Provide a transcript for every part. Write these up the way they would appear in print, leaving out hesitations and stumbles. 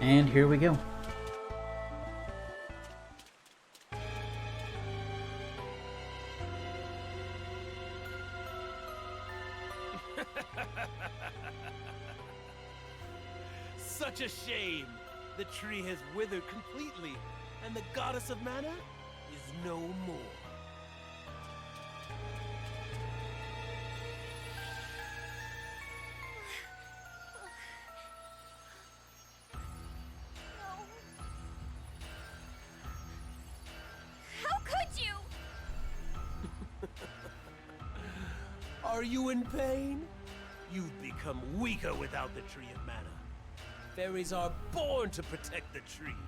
And here we go. Such a shame. The tree has withered completely, and the goddess of mana is no more. How could you? Are you in pain? You've become weaker without the Tree of Mana. Fairies are born to protect the tree,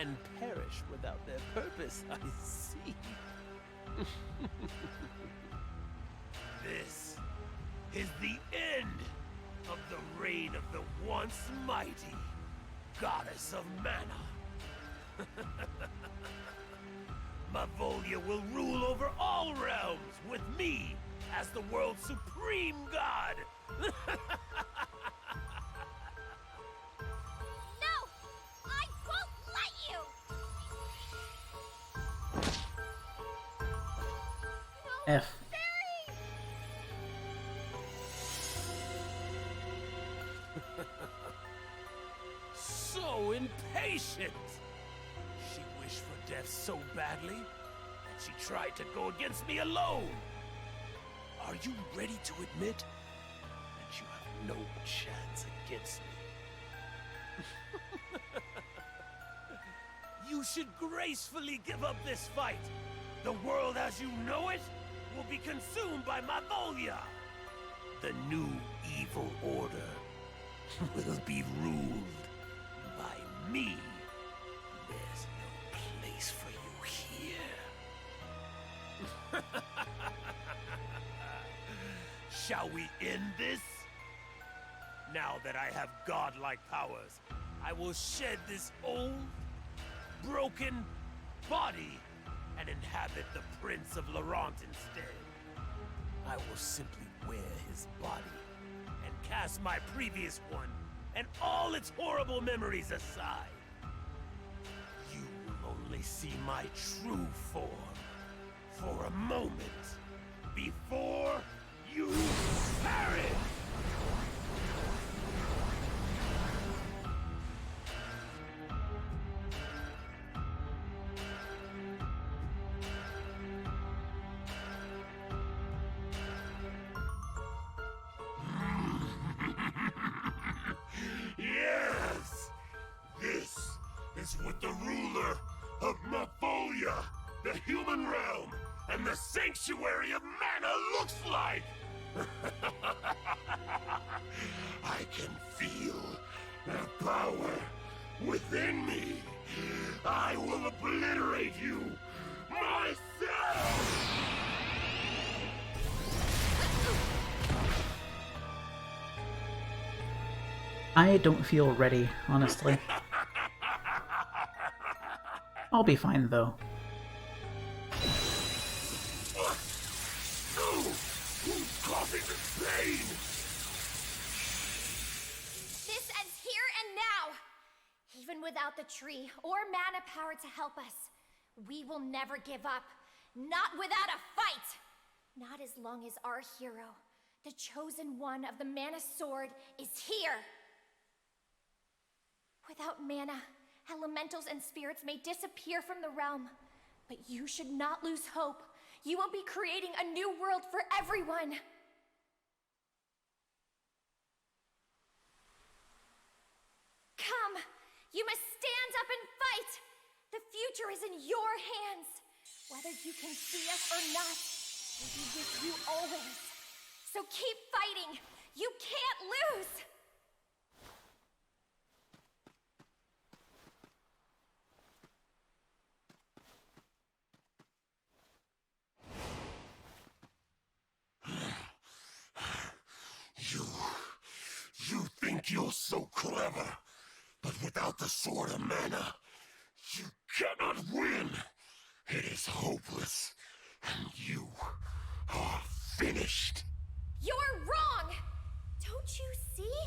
and perish without their purpose, I see. This is the end of the reign of the once mighty goddess of mana. Mavolia will rule over all realms with me as the world's supreme god. No! I won't let you! No, F. Fairy! So impatient! She wished for death so badly that she tried to go against me alone. Are you ready to admit that you have no chance against me? You should gracefully give up this fight. The world as you know it will be consumed by Mavolia. The new evil order will be ruled by me. There's no place for you here. Shall we end this? Now that I have godlike powers, I will shed this old, broken body and inhabit the Prince of Laurent instead. I will simply wear his body and cast my previous one and all its horrible memories aside. You will only see my true form for a moment before you perish! Yes! This is what the ruler of Mavolia, the human realm, and the sanctuary of mana looks like! I can feel the power within me. I will obliterate you myself! I don't feel ready, honestly. I'll be fine, though. Who's causing this pain? This ends here and now! Even without the tree or mana power to help us, we will never give up. Not without a fight! Not as long as our hero, the chosen one of the Mana Sword, is here! Without mana, elementals and spirits may disappear from the realm. But you should not lose hope. You will be creating a new world for everyone! Come! You must stand up and fight! The future is in your hands! Whether you can see us or not, we'll be with you always. So keep fighting! You can't lose! You think you're so clever, but without the Sword of Mana, you cannot win. It is hopeless, and you are finished. You're wrong! Don't you see?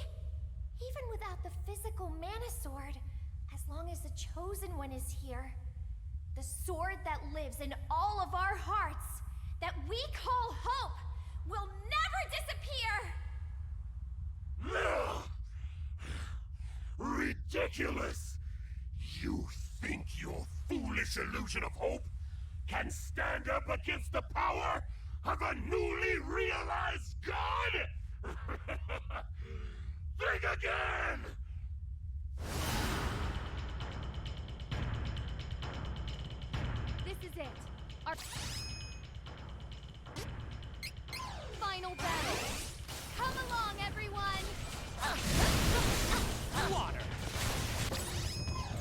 Even without the physical Mana Sword, chosen one is here. The sword that lives in all of our hearts, that we call hope, will never disappear! Ridiculous! You think your foolish illusion of hope can stand up against the power of a newly realized god? Think again! This is it. Our final battle. Come along, everyone! Water!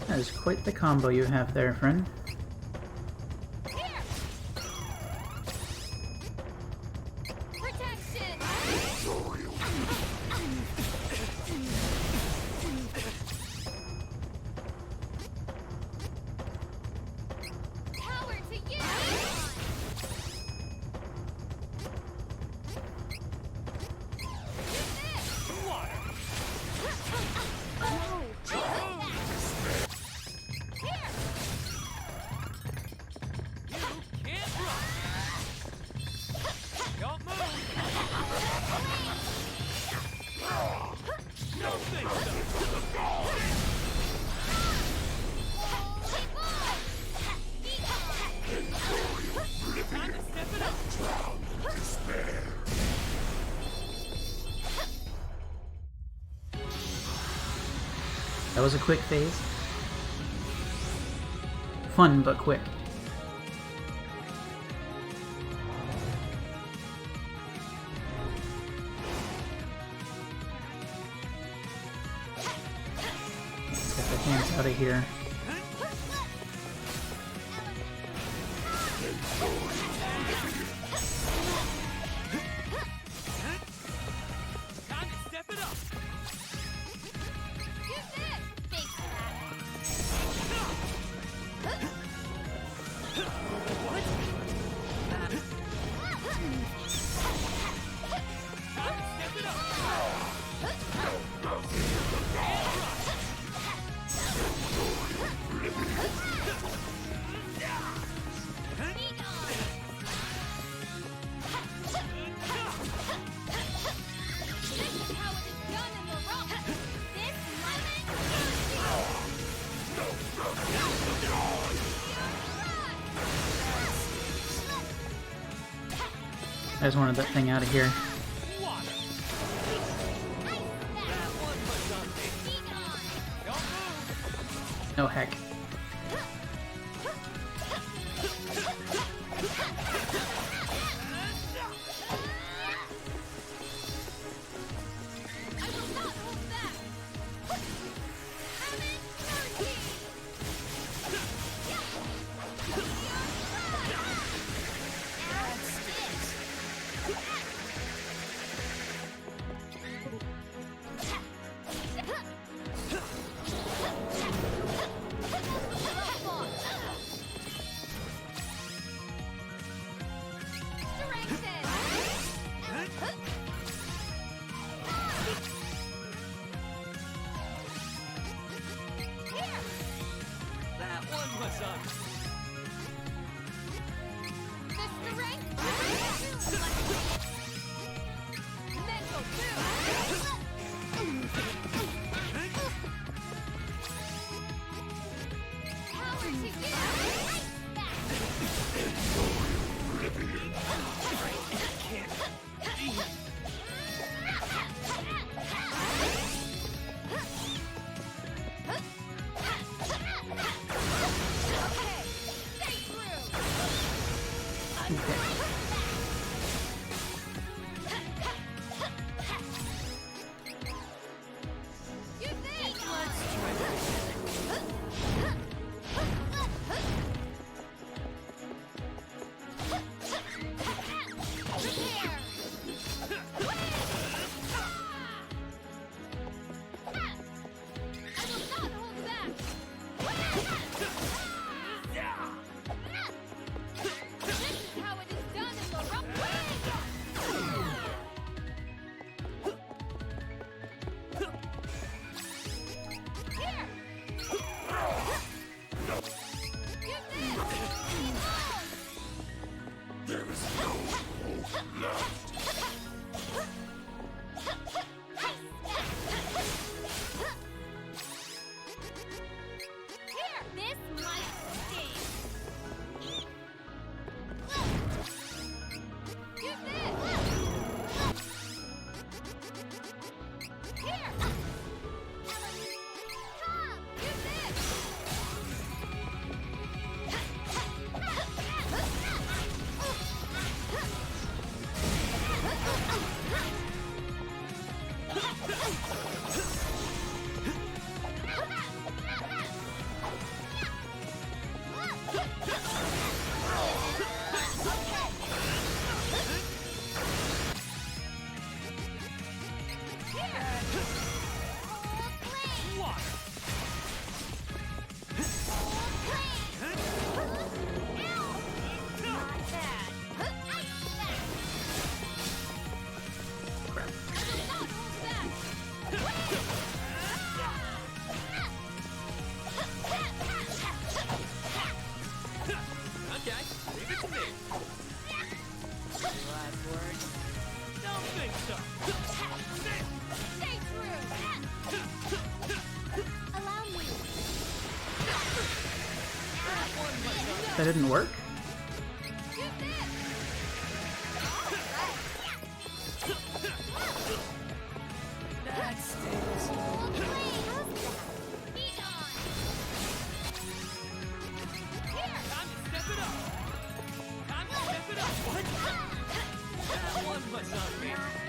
That is quite the combo you have there, friend. Here! Protection! Power to you! Use this! Water! Here! You can't run! Don't move! No think so! Holy boy! Be gone! Time to step it up! That was a quick phase. Fun, but quick. Let's get the hands out of here. Time to step it up! Use this! Big fat. Time to step it up! Be gone! This is how it is done in the rock. This I just wanted that thing out of here. Water! That one was on me! Be gone! Don't move! Oh heck. I will not hold back! Hammond Turkey! That one was on me! Okay. That didn't work? That stings. Time to step it up. Time to step it up. What? That one was on me. On me.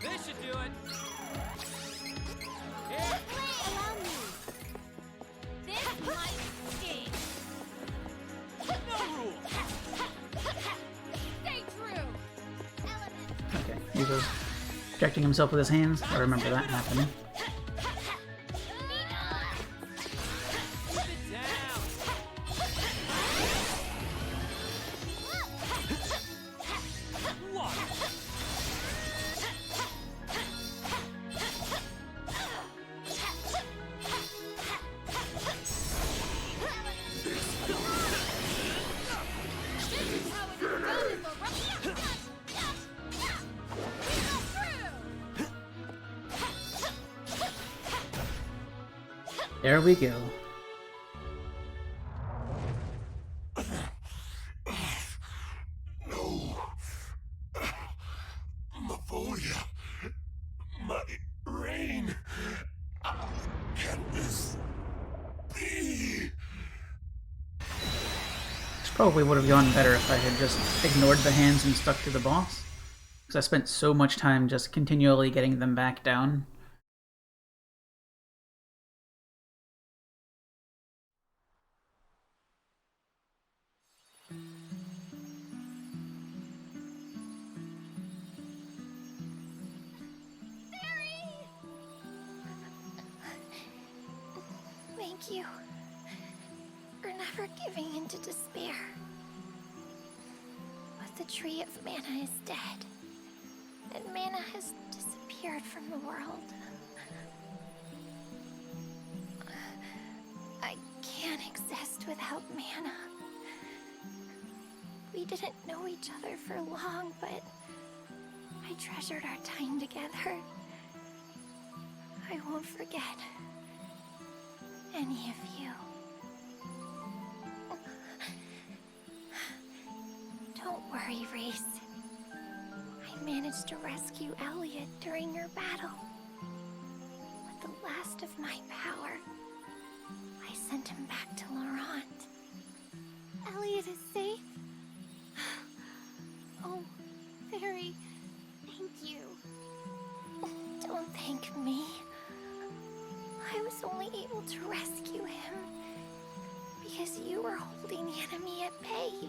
This should do it. Here. Allow me. This might sting. No rule. Stay true. Okay, he was protecting himself with his hands. I remember that happening. There we go. No. Mavolia. My rain. Can this be? This probably would have gone better if I had just ignored the hands and stuck to the boss. Because I spent so much time just continually getting them back down. Thank you for never giving in to despair. But the Tree of Mana is dead, and mana has disappeared from the world. I can't exist without mana. We didn't know each other for long, but I treasured our time together. I won't forget any of you. Don't worry, Reese. I managed to rescue Elliot during your battle. With the last of my power, I sent him back to Laurent. Elliot is safe? Oh, Fairy, thank you. Don't thank me. I was only able to rescue him because you were holding the enemy at bay.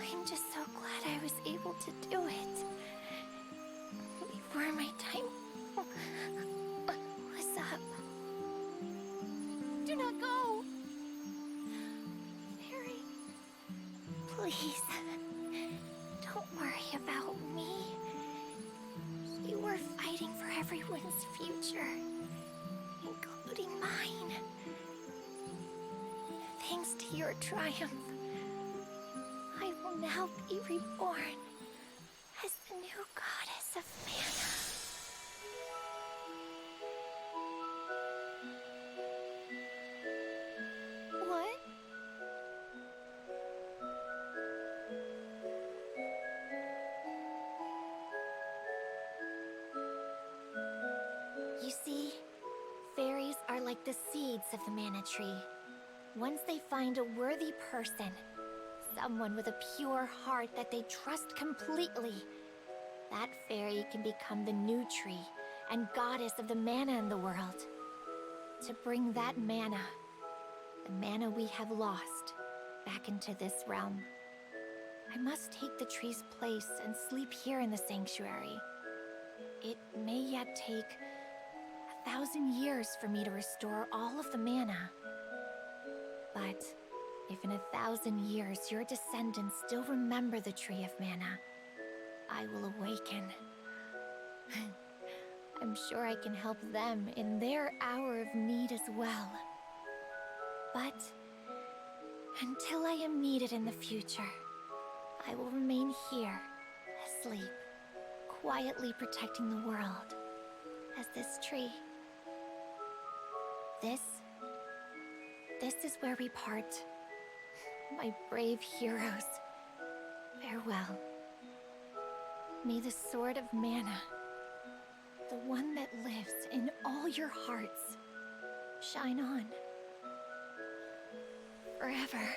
I'm just so glad I was able to do it before my time was up. Do not go! Fairy, please, don't worry about me. You were fighting for everyone's future, including mine. Thanks to your triumph, I will now be reborn as the new goddess of mana. What? You see, fairies are like the seeds of the mana tree. Once they find a worthy person, someone with a pure heart that they trust completely, that fairy can become the new tree and goddess of the mana in the world. To bring that mana, the mana we have lost, back into this realm, I must take the tree's place and sleep here in the sanctuary. It may yet take 1,000 years for me to restore all of the mana. But if in 1,000 years your descendants still remember the Tree of Mana, I will awaken. I'm sure I can help them in their hour of need as well. But until I am needed in the future, I will remain here, asleep, quietly protecting the world, as this tree. This is where we part. My brave heroes, farewell. May the Sword of Mana, the one that lives in all your hearts, shine on. Forever.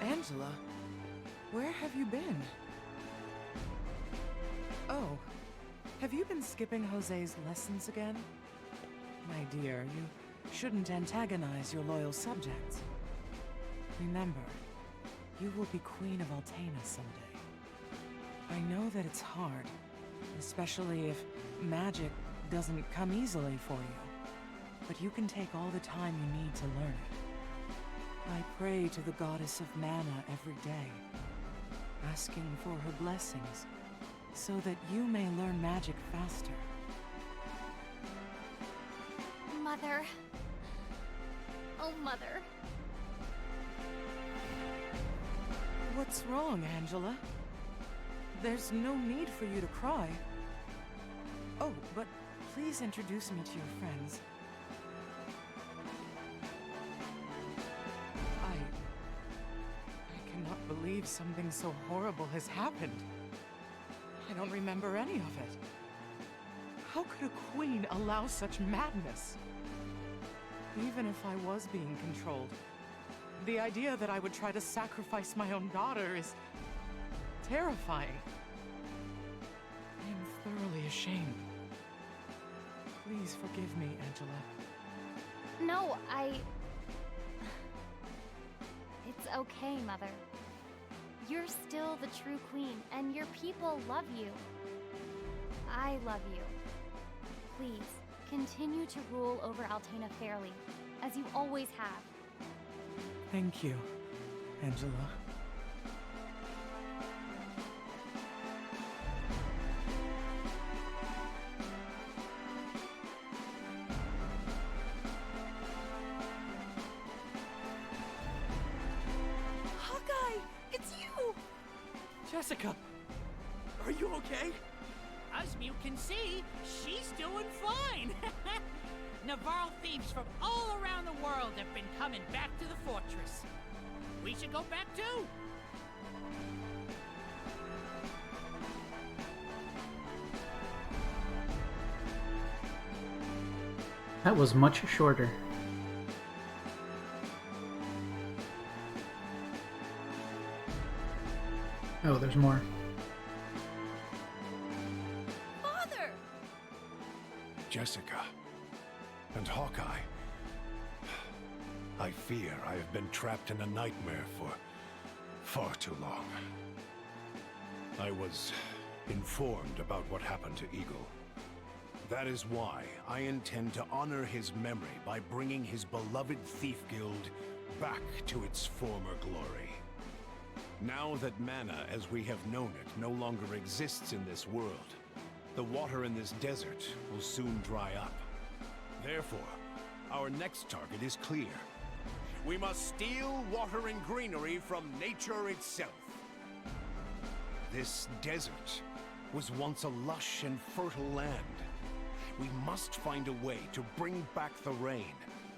Angela, where have you been? Oh, have you been skipping Jose's lessons again? My dear, you shouldn't antagonize your loyal subjects. Remember, you will be Queen of Altena someday. I know that it's hard, especially if magic doesn't come easily for you, but you can take all the time you need to learn it. I pray to the goddess of mana every day, asking for her blessings, so that you may learn magic faster. Mother. Oh, Mother. What's wrong, Angela? There's no need for you to cry. Oh, but please introduce me to your friends. I cannot believe something so horrible has happened. I don't remember any of it. How could a queen allow such madness? Even if I was being controlled, the idea that I would try to sacrifice my own daughter is terrifying. I am thoroughly ashamed. Please forgive me, Angela. No, It's okay, Mother. You're still the true queen, and your people love you. I love you. Please, continue to rule over Altena fairly, as you always have. Thank you, Angela. Hawkeye! It's you! Jessica, are you okay? As you can see, she's doing fine. Navarro thieves from all around the world have been coming back to the fortress. We should go back too. That was much shorter. Oh, there's more. Father! Jessica and Hawkeye. I fear I have been trapped in a nightmare for far too long. I was informed about what happened to Eagle. That is why I intend to honor his memory by bringing his beloved Thief Guild back to its former glory. Now that mana as we have known it no longer exists in this world, the water in this desert will soon dry up. Therefore, our next target is clear. We must steal water and greenery from nature itself. This desert was once a lush and fertile land. We must find a way to bring back the rain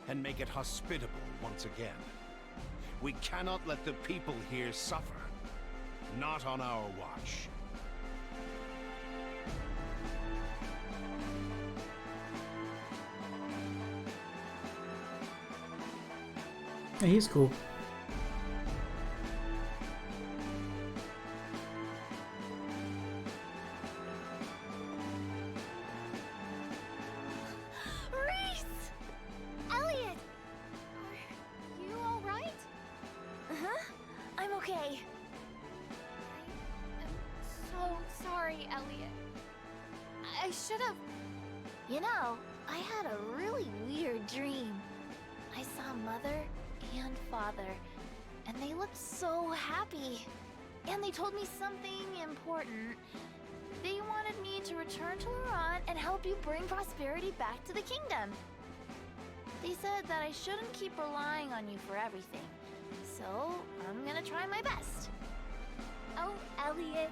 and make it hospitable once again. We cannot let the people here suffer. Not on our watch. Yeah, he's cool. Reese! Elliot! Are you alright? Uh-huh. I'm okay. I'm so sorry, Elliot. I should have. You know, I had a really weird dream. I saw Mother and Father, and they looked so happy. And they told me something important. They wanted me to return to Laurent and help you bring prosperity back to the kingdom. They said that I shouldn't keep relying on you for everything. So, I'm gonna try my best. Oh, Elliot.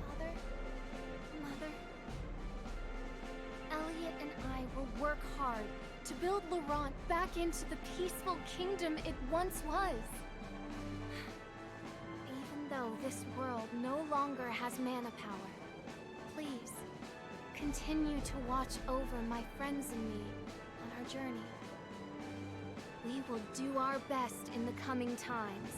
Father, Mother, Elliot and I will work hard to build Laurent back into the peaceful kingdom it once was. Even though this world no longer has mana power, please continue to watch over my friends and me on our journey. We will do our best in the coming times.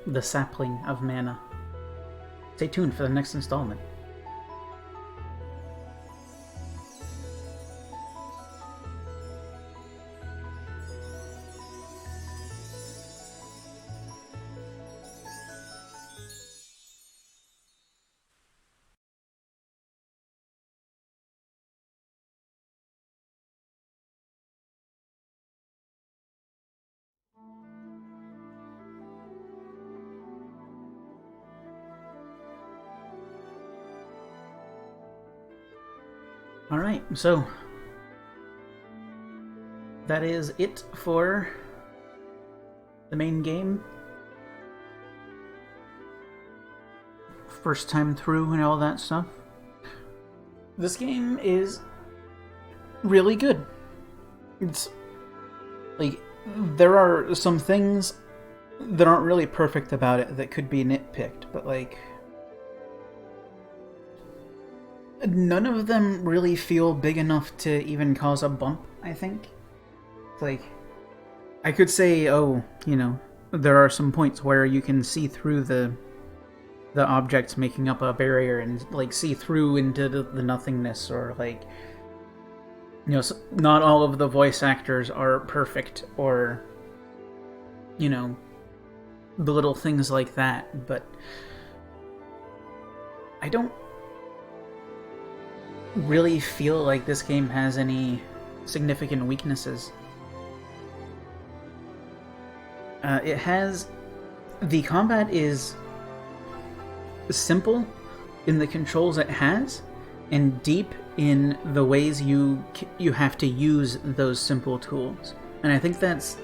The Sapling of Mana. Stay tuned for the next installment. Alright, so that is it for the main game. First time through and all that stuff. This game is really good. It's like, there are some things that aren't really perfect about it that could be nitpicked, but like, none of them really feel big enough to even cause a bump, I think. Like, I could say, oh, you know, there are some points where you can see through the objects making up a barrier and, like, see through into the nothingness, or, like, you know, not all of the voice actors are perfect, or, you know, the little things like that, but I don't really feel like this game has any significant weaknesses. The combat is simple in the controls it has, and deep in the ways you have to use those simple tools. And I think that's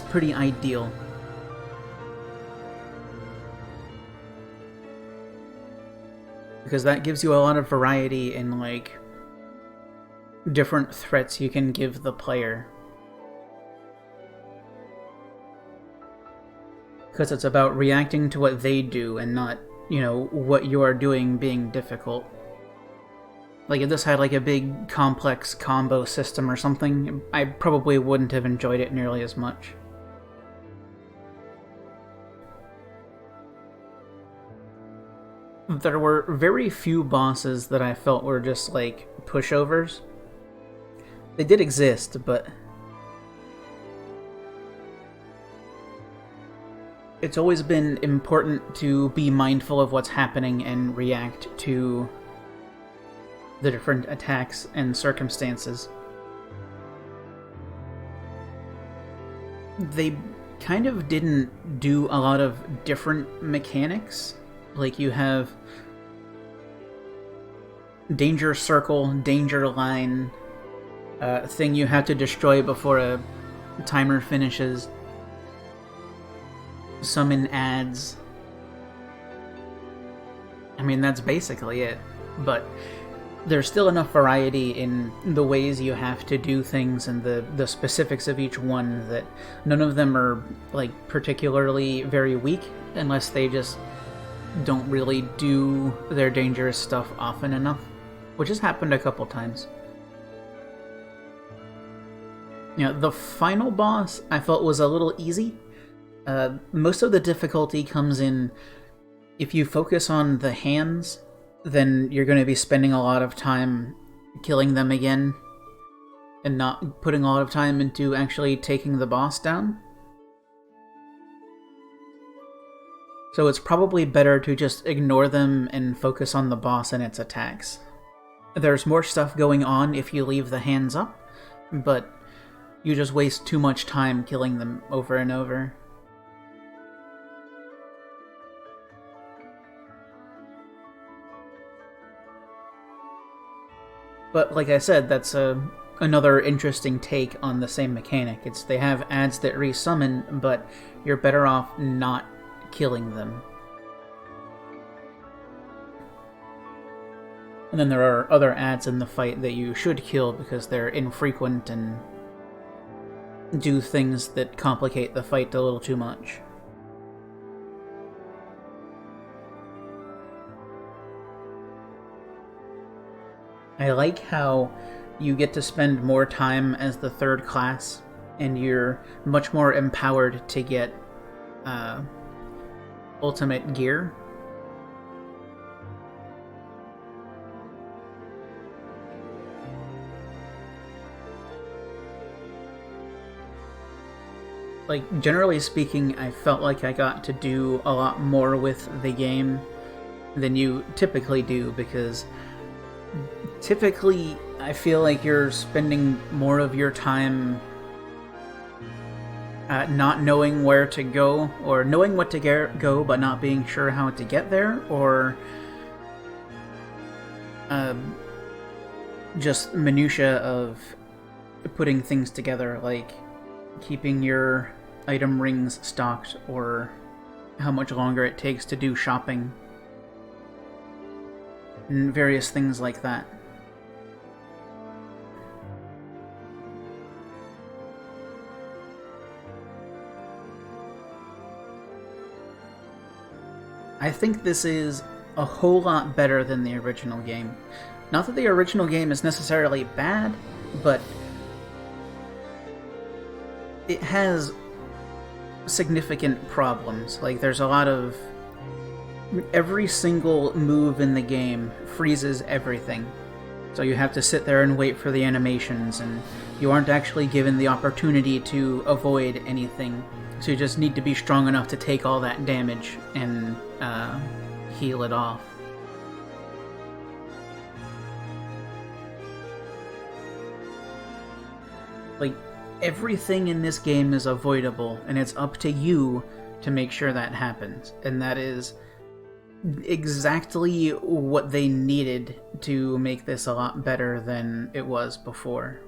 pretty ideal. Because that gives you a lot of variety in, like, different threats you can give the player. Because it's about reacting to what they do and not, you know, what you are doing being difficult. Like, if this had, like, a big, complex combo system or something, I probably wouldn't have enjoyed it nearly as much. There were very few bosses that I felt were just, like, pushovers. They did exist, but it's always been important to be mindful of what's happening and react to the different attacks and circumstances. They kind of didn't do a lot of different mechanics. Like, you have danger circle, danger line, thing you have to destroy before a timer finishes, summon ads. I mean, that's basically it, but there's still enough variety in the ways you have to do things and the specifics of each one that none of them are, like, particularly very weak, unless they just don't really do their dangerous stuff often enough, which has happened a couple times. You know, the final boss I felt was a little easy. Most of the difficulty comes in if you focus on the hands, then you're going to be spending a lot of time killing them again and not putting a lot of time into actually taking the boss down. So it's probably better to just ignore them and focus on the boss and its attacks. There's more stuff going on if you leave the hands up, but you just waste too much time killing them over and over. But like I said, that's another interesting take on the same mechanic. They have ads that resummon, but you're better off not killing them. And then there are other ads in the fight that you should kill because they're infrequent and do things that complicate the fight a little too much. I like how you get to spend more time as the third class, and you're much more empowered to get ultimate gear. Like, generally speaking, I felt like I got to do a lot more with the game than you typically do, because typically I feel like you're spending more of your time not knowing where to go, or knowing what to go but not being sure how to get there, or just minutia of putting things together, like keeping your item rings stocked, or how much longer it takes to do shopping, and various things like that. I think this is a whole lot better than the original game. Not that the original game is necessarily bad, but it has significant problems. Like, there's a lot of... every single move in the game freezes everything. So you have to sit there and wait for the animations, and you aren't actually given the opportunity to avoid anything. So you just need to be strong enough to take all that damage and heal it off. Like, everything in this game is avoidable, and it's up to you to make sure that happens. And that is exactly what they needed to make this a lot better than it was before.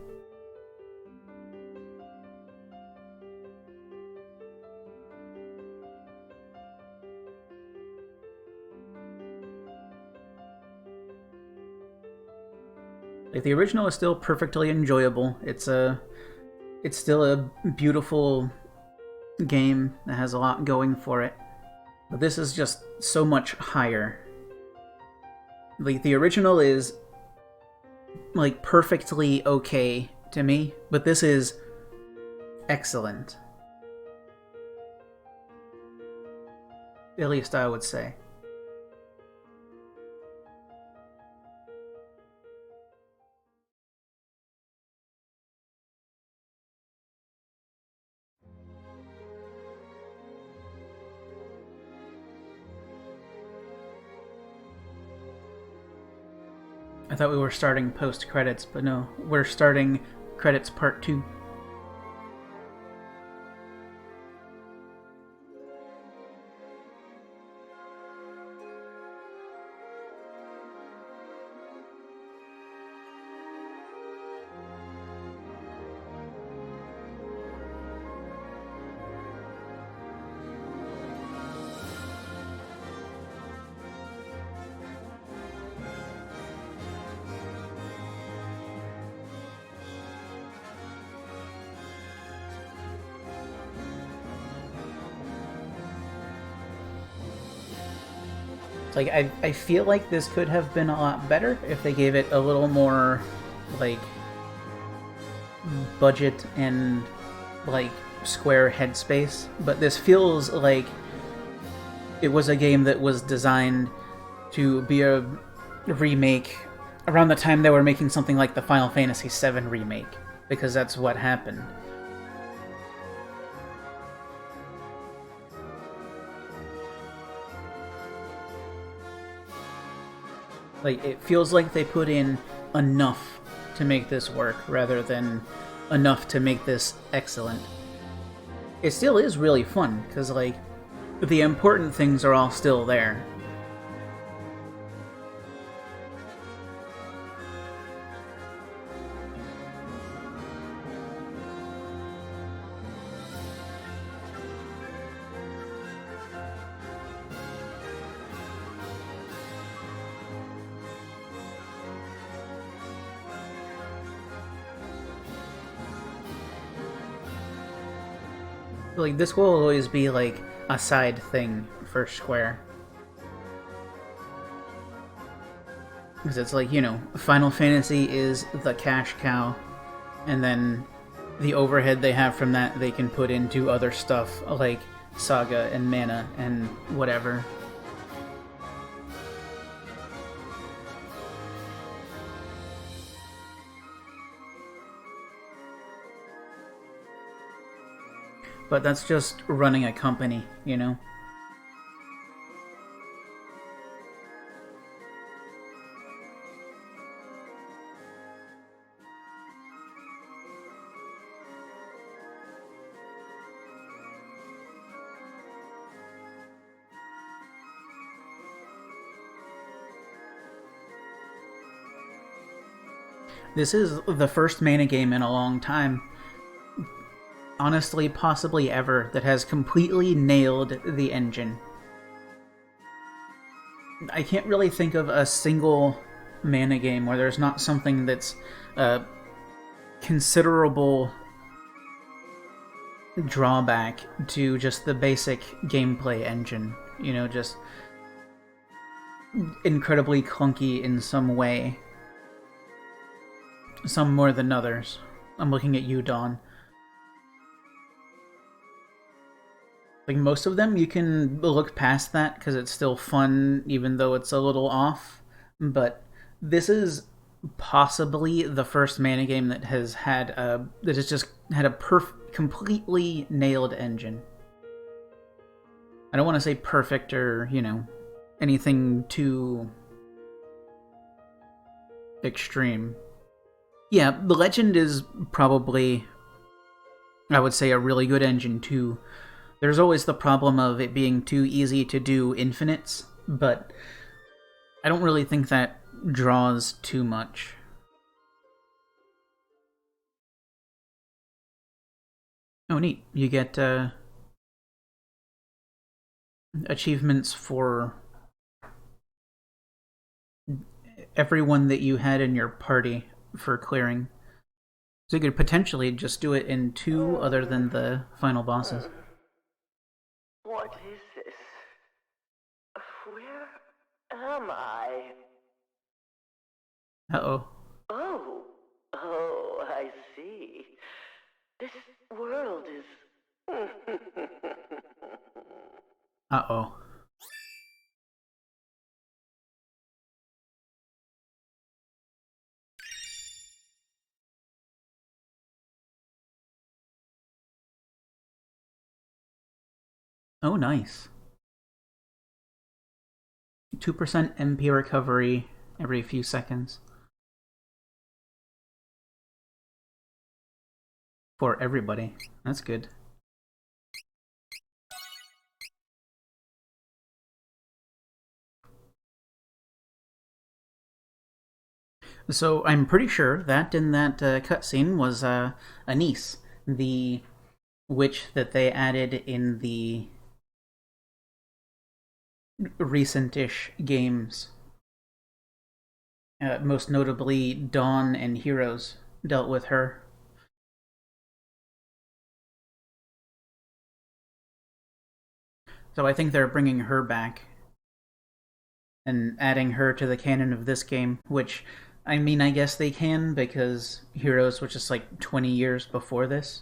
Like, the original is still perfectly enjoyable. It's still a beautiful game that has a lot going for it. But this is just so much higher. Like, the original is, like, perfectly okay to me, but this is excellent. At least I would say. I thought we were starting post-credits, but no, we're starting credits part 2. Like, I feel like this could have been a lot better if they gave it a little more, like, budget and, like, square headspace. But this feels like it was a game that was designed to be a remake around the time they were making something like the Final Fantasy VII Remake, because that's what happened. Like, it feels like they put in enough to make this work, rather than enough to make this excellent. It still is really fun, because, like, the important things are all still there. Like, this will always be, like, a side thing for Square. Because it's like, you know, Final Fantasy is the cash cow, and then the overhead they have from that they can put into other stuff, like Saga and Mana and whatever. But that's just running a company, you know? This is the first Mana game in a long time, honestly, possibly ever, that has completely nailed the engine. I can't really think of a single Mana game where there's not something that's a considerable drawback to just the basic gameplay engine. You know, just incredibly clunky in some way. Some more than others. I'm looking at you, Dawn. Like, most of them, you can look past that because it's still fun, even though it's a little off. But this is possibly the first Mana game that has had just had a completely nailed engine. I don't want to say perfect or, you know, anything too extreme. Yeah, the Legend is probably I would say a really good engine too. There's always the problem of it being too easy to do infinites, but I don't really think that draws too much. Oh, neat. You get achievements for everyone that you had in your party for clearing. So you could potentially just do it in 2 other than the final bosses. What is this? Where am I? Uh-oh. Oh, I see. This world is... Uh-oh. Oh, nice. 2% MP recovery every few seconds. For everybody. That's good. So I'm pretty sure that in that cutscene was Anise, the witch that they added in the recent-ish games. Most notably, Dawn and Heroes dealt with her. So I think they're bringing her back and adding her to the canon of this game, which, I mean, I guess they can, because Heroes was just like 20 years before this.